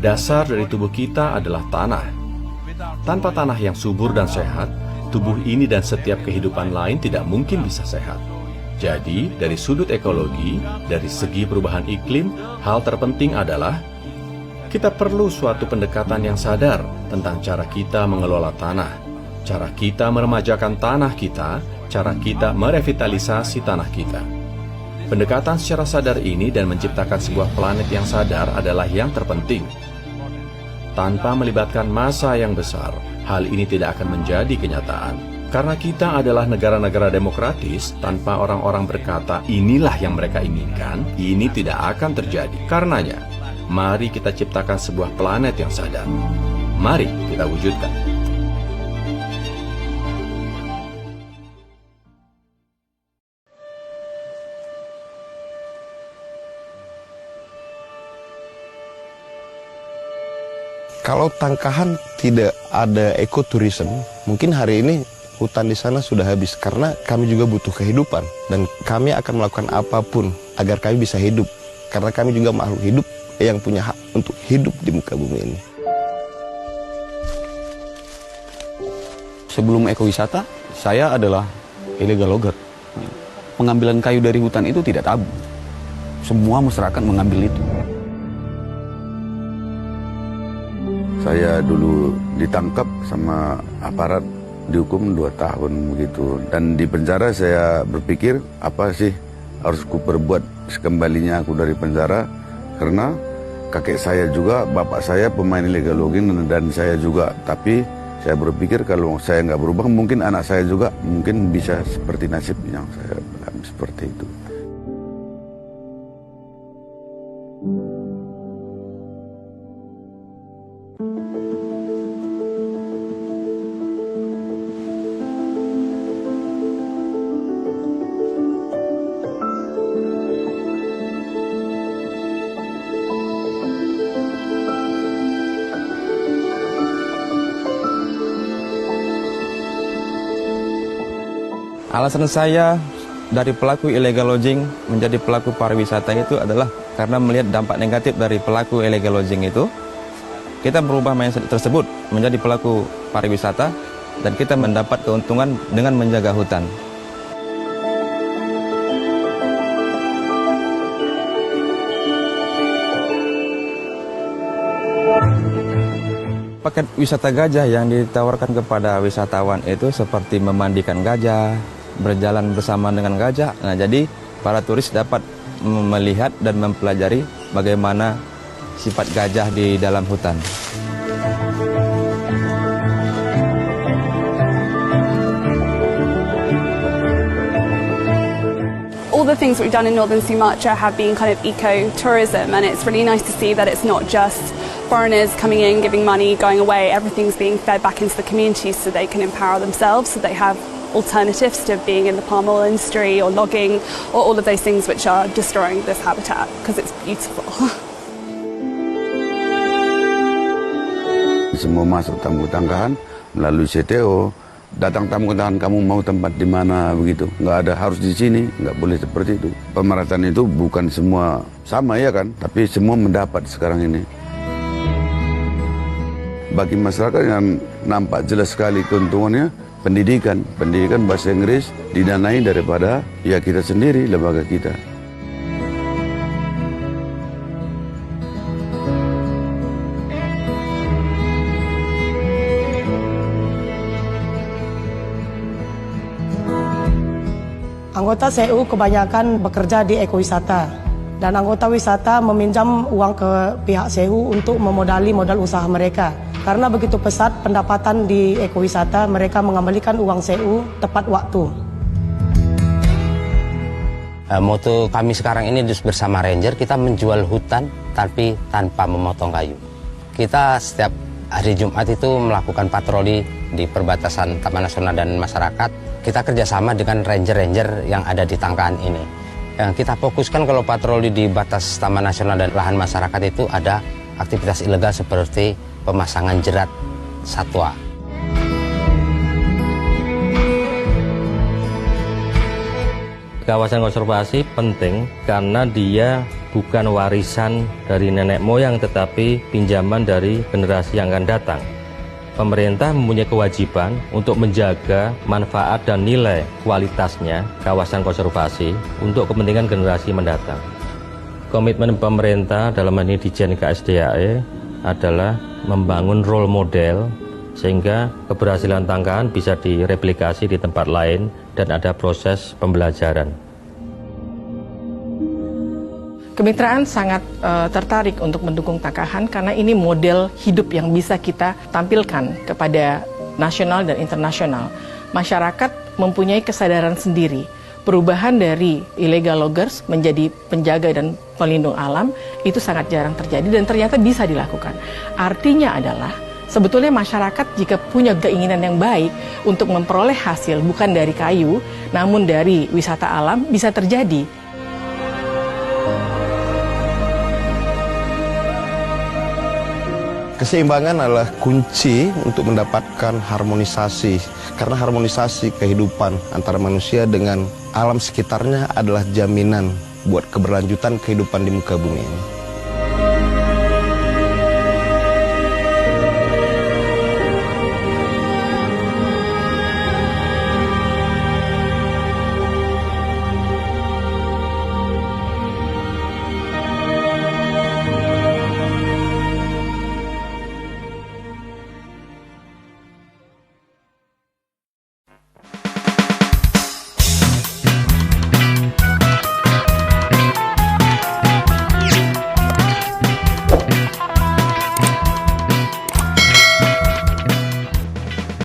Dasar dari tubuh kita adalah tanah. Tanpa tanah yang subur dan sehat, tubuh ini dan setiap kehidupan lain tidak mungkin bisa sehat. Jadi, dari sudut ekologi, dari segi perubahan iklim, hal terpenting adalah kita perlu suatu pendekatan yang sadar tentang cara kita mengelola tanah, cara kita meremajakan tanah kita, cara kita merevitalisasi tanah kita. Pendekatan secara sadar ini dan menciptakan sebuah planet yang sadar adalah yang terpenting. Tanpa melibatkan massa yang besar, hal ini tidak akan menjadi kenyataan. Karena kita adalah negara-negara demokratis, tanpa orang-orang berkata inilah yang mereka inginkan, ini tidak akan terjadi. Karenanya, mari kita ciptakan sebuah planet yang sadar. Mari kita wujudkan. Kalau Tangkahan tidak ada ekoturism, mungkin hari ini hutan di sana sudah habis karena kami juga butuh kehidupan dan kami akan melakukan apapun agar kami bisa hidup karena kami juga makhluk hidup yang punya hak untuk hidup di muka bumi ini. Sebelum ekowisata, saya adalah illegal logger. Pengambilan kayu dari hutan itu tidak tabu. Semua masyarakat mengambil itu. Saya dulu ditangkap sama aparat, dihukum 2 tahun begitu. Dan di penjara saya berpikir, apa sih harus ku perbuat sekembalinya aku dari penjara. Karena kakek saya juga, bapak saya pemain illegal logging dan saya juga. Tapi saya berpikir kalau saya nggak berubah, mungkin anak saya juga mungkin bisa seperti nasib yang saya alami seperti itu. Alasan saya dari pelaku illegal lodging menjadi pelaku pariwisata itu adalah karena melihat dampak negatif dari pelaku illegal lodging itu, kita merubah mindset tersebut menjadi pelaku pariwisata dan kita mendapat keuntungan dengan menjaga hutan. Paket wisata gajah yang ditawarkan kepada wisatawan itu seperti memandikan gajah, berjalan bersama dengan gajah. Nah, jadi para turis dapat melihat dan mempelajari bagaimana sifat gajah di dalam hutan. All the things that we've done in Northern Sumatra have been kind of eco-tourism, and it's really nice to see that it's not just foreigners coming in, giving money, going away. Everything's being fed back into the communities so they can empower themselves, so they have alternatives to being in the palm oil industry or logging or all of those things which are destroying this habitat, because it's beautiful. Semua masuk tamu Tangkahan melalui CTO. Datang tamu Tangkahan, kamu mau tempat di mana begitu? Nggak ada harus di sini, nggak boleh seperti itu. Pemerataan itu bukan semua sama ya kan, tapi semua mendapat sekarang ini. Bagi masyarakat yang nampak jelas sekali keuntungannya, pendidikan bahasa Inggris didanai daripada ya kita sendiri, lembaga kita. Anggota CU kebanyakan bekerja di ekowisata dan anggota wisata meminjam uang ke pihak CU untuk memodali modal usaha mereka. Karena begitu pesat pendapatan di ekowisata, mereka mengembalikan uang CU tepat waktu. Moto kami sekarang ini bersama Ranger, kita menjual hutan tapi tanpa memotong kayu. Kita setiap hari Jumat itu melakukan patroli di perbatasan Taman Nasional dan masyarakat. Kita kerjasama dengan ranger-ranger yang ada di Tangkahan ini. Yang kita fokuskan kalau patroli di batas Taman Nasional dan lahan masyarakat itu ada aktivitas ilegal seperti pemasangan jerat satwa. Kawasan konservasi penting karena dia bukan warisan dari nenek moyang tetapi pinjaman dari generasi yang akan datang. Pemerintah mempunyai kewajiban untuk menjaga manfaat dan nilai kualitasnya kawasan konservasi untuk kepentingan generasi mendatang. Komitmen pemerintah dalam hal ini Ditjen KSDAE adalah membangun role model sehingga keberhasilan Tangkahan bisa direplikasi di tempat lain dan ada proses pembelajaran. Kemitraan sangat tertarik untuk mendukung Tangkahan karena ini model hidup yang bisa kita tampilkan kepada nasional dan internasional. Masyarakat mempunyai kesadaran sendiri. Perubahan dari illegal loggers menjadi penjaga dan pelindung alam itu sangat jarang terjadi dan ternyata bisa dilakukan. Artinya adalah sebetulnya masyarakat jika punya keinginan yang baik untuk memperoleh hasil bukan dari kayu namun dari wisata alam bisa terjadi. Keseimbangan adalah kunci untuk mendapatkan harmonisasi, karena harmonisasi kehidupan antara manusia dengan alam sekitarnya adalah jaminan buat keberlanjutan kehidupan di muka bumi ini.